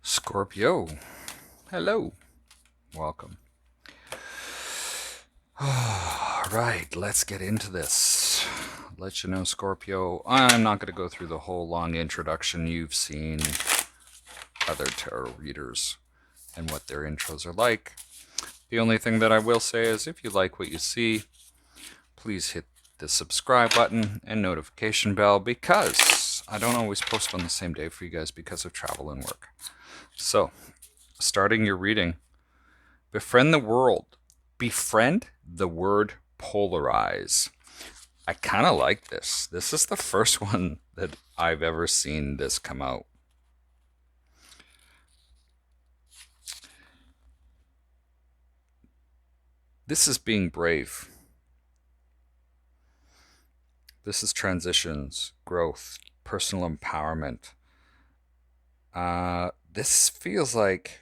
Scorpio, hello, welcome. All right, let's get into this. Let you know, Scorpio, I'm not going to go through the whole long introduction. You've seen other tarot readers and what their intros are like. The only thing that I will say is if you like what you see, please hit the subscribe button and notification bell, because I don't always post on the same day for you guys because of travel and work. So, starting your reading, befriend the world. Befriend the word polarize. I kind of like this. This is the first one that I've ever seen this come out. This is being brave. This is transitions, growth, personal empowerment. This feels like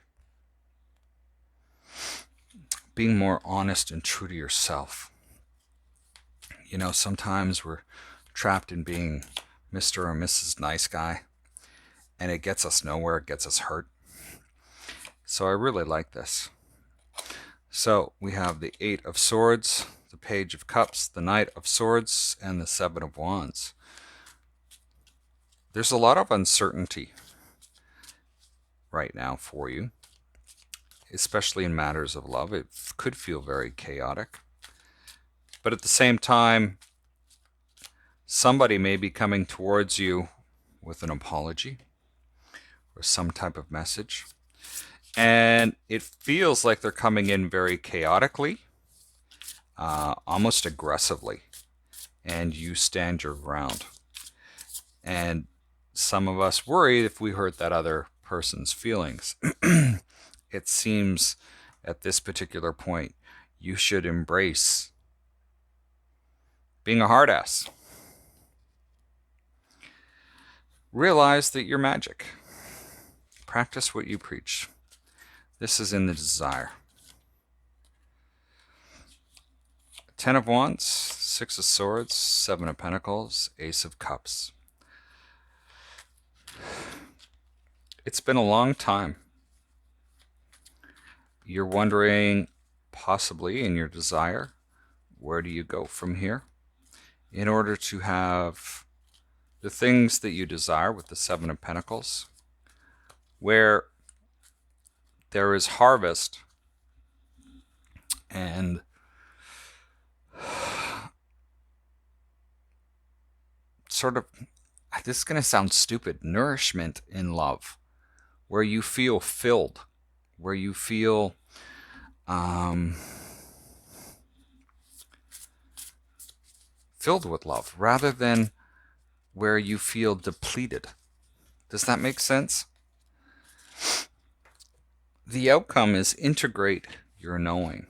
being more honest and true to yourself. You know, sometimes we're trapped in being Mr. or Mrs. Nice Guy, and it gets us nowhere, it gets us hurt. So I really like this. So we have the Eight of Swords, the Page of Cups, the Knight of Swords, and the Seven of Wands. There's a lot of uncertainty right now for you, especially in matters of love. It could feel very chaotic. But at the same time, somebody may be coming towards you with an apology or some type of message. And it feels like they're coming in very chaotically, almost aggressively. And you stand your ground. And some of us worry if we hurt that other person's feelings. It seems at this particular point, you should embrace being a hard ass. Realize that you're magic. Practice what you preach. This is in the desire. Ten of Wands, Six of Swords, Seven of Pentacles, Ace of Cups. It's been a long time. You're wondering, possibly in your desire, where do you go from here? In order to have the things that you desire with the Seven of Pentacles, where there is harvest and sort of, this is going to sound stupid, nourishment in love, where you feel filled, where you feel filled with love, rather than where you feel depleted. Does that make sense? The outcome is integrate your knowing.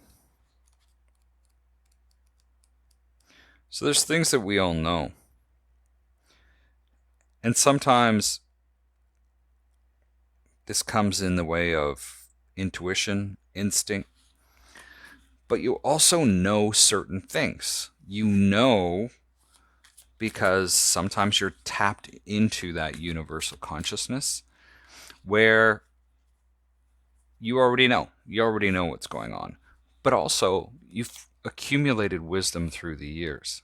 So there's things that we all know. And sometimes this comes in the way of intuition, instinct. But you also know certain things. You know because sometimes you're tapped into that universal consciousness where you already know. You already know what's going on. But also, you've accumulated wisdom through the years.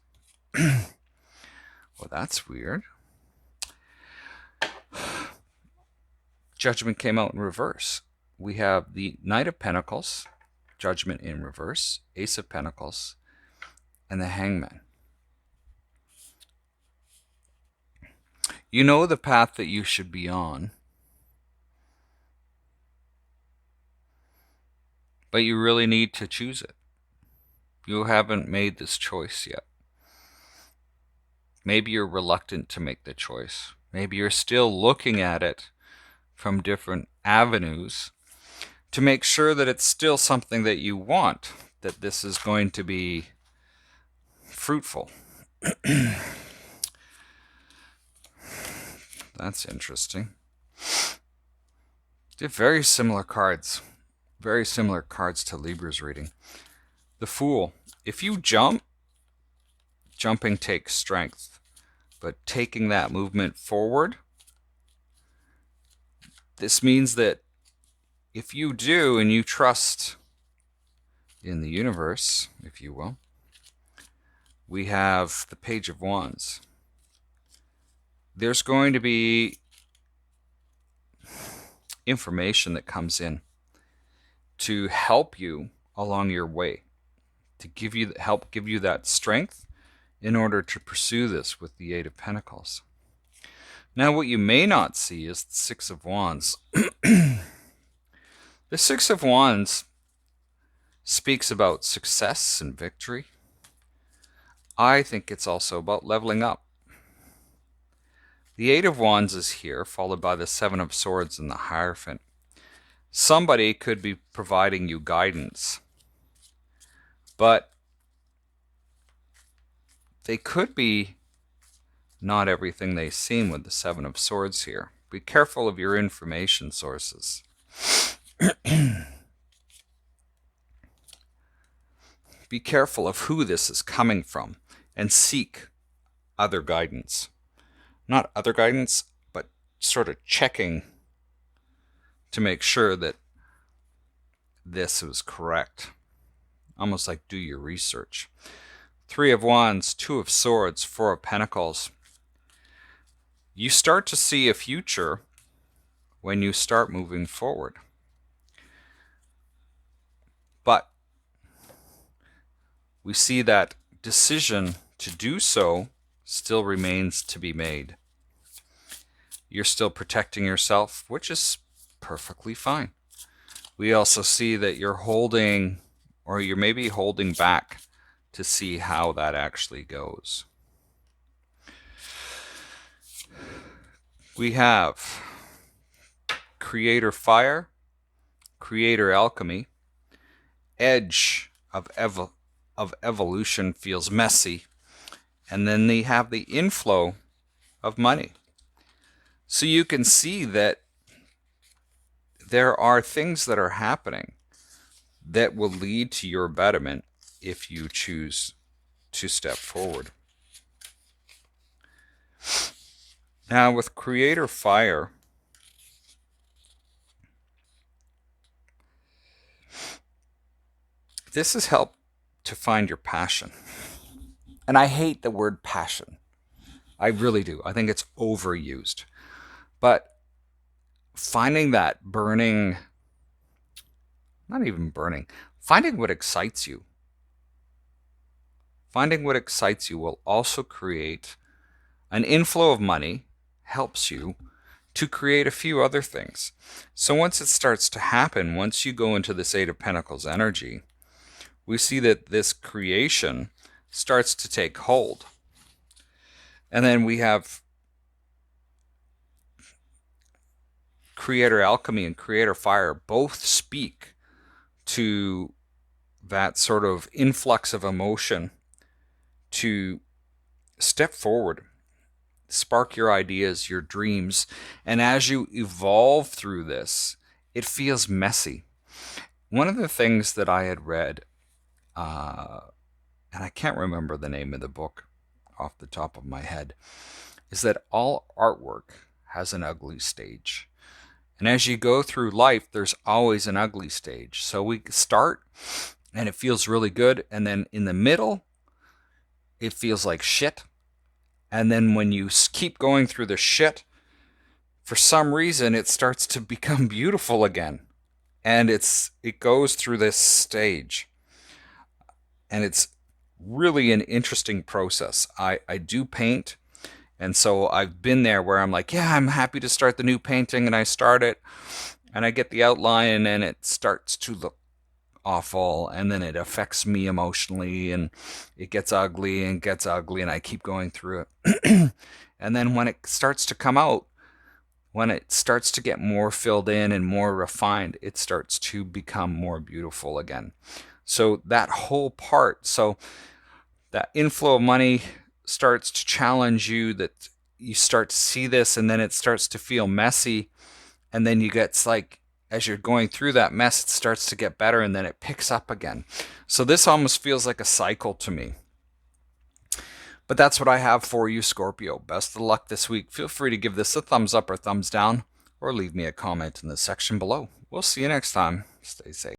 Well, that's weird. Judgment came out in reverse. We have the Knight of Pentacles, Judgment in reverse, Ace of Pentacles, and the Hangman. You know the path that you should be on, but you really need to choose it. You haven't made this choice yet. Maybe you're reluctant to make the choice. Maybe you're still looking at it from different avenues to make sure that it's still something that you want, that this is going to be fruitful. That's interesting. They're very similar cards. Very similar cards to Libra's reading. The Fool. If you jump, jumping takes strength. But taking that movement forward, this means that if you do and you trust in the universe, if you will, we have the Page of Wands. There's going to be information that comes in to help you along your way, to help give you that strength in order to pursue this with the Eight of Pentacles. Now, what you may not see is the Six of Wands. The Six of Wands speaks about success and victory. I think it's also about leveling up. The Eight of Wands is here, followed by the Seven of Swords and the Hierophant. Somebody could be providing you guidance, but they could be not everything they seem with the Seven of Swords here. Be careful of your information sources. Be careful of who this is coming from and seek other guidance. Not other guidance, but sort of checking to make sure that this is correct. Almost like do your research. Three of Wands, Two of Swords, Four of Pentacles. You start to see a future when you start moving forward. But we see that decision to do so still remains to be made. You're still protecting yourself, which is perfectly fine. We also see that you're holding, or you're maybe holding back to see how that actually goes. We have Creator Fire, Creator Alchemy, Edge of evolution feels messy, and then they have the inflow of money. So you can see that there are things that are happening that will lead to your betterment if you choose to step forward. Now with Creator Fire, this has helped to find your passion. And I hate the word passion. I really do. I think it's overused. But finding that burning, not even burning, finding what excites you. Finding what excites you will also create an inflow of money, helps you to create a few other things. So once it starts to happen, once you go into this Eight of Pentacles energy, we see that this creation starts to take hold. And then we have Creator Alchemy and Creator Fire both speak to that sort of influx of emotion to step forward, spark your ideas, your dreams, and as you evolve through this, it feels messy. One of the things that I had read, and I can't remember the name of the book off the top of my head, is that all artwork has an ugly stage. And as you go through life, there's always an ugly stage. So we start and it feels really good. And then in the middle, it feels like shit. And then when you keep going through the shit, for some reason, it starts to become beautiful again. And it goes through this stage. And it's really an interesting process. I do paint. And so I've been there where I'm like, yeah, I'm happy to start the new painting. And I start it. And I get the outline and it starts to look awful. And then it affects me emotionally. And it gets ugly and gets ugly. And I keep going through it. And then when it starts to come out, when it starts to get more filled in and more refined, it starts to become more beautiful again. So that whole part, so that inflow of money starts to challenge you, that you start to see this and then it starts to feel messy. And then you get like, as you're going through that mess, it starts to get better and then it picks up again. So this almost feels like a cycle to me. But that's what I have for you, Scorpio. Best of luck this week. Feel free to give this a thumbs up or thumbs down, or leave me a comment in the section below. We'll see you next time. Stay safe.